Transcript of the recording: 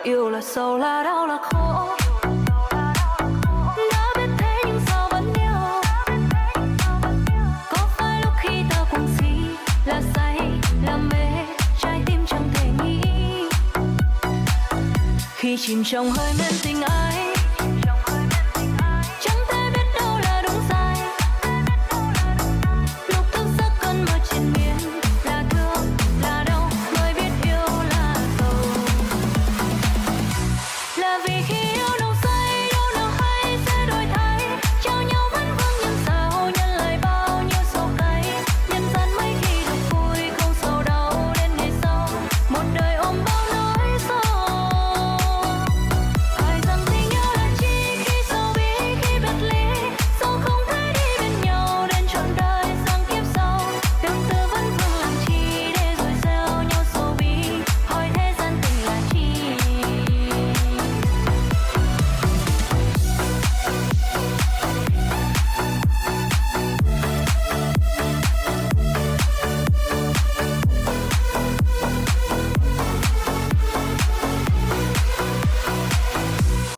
Yêu là sầu là đau là khổ, đã biết thế nhưng sao vẫn yêu. Có phải lúc khi ta cùng si là say là mê, trái tim chẳng thể nghĩ. Khi chìm trong hơi men tình ai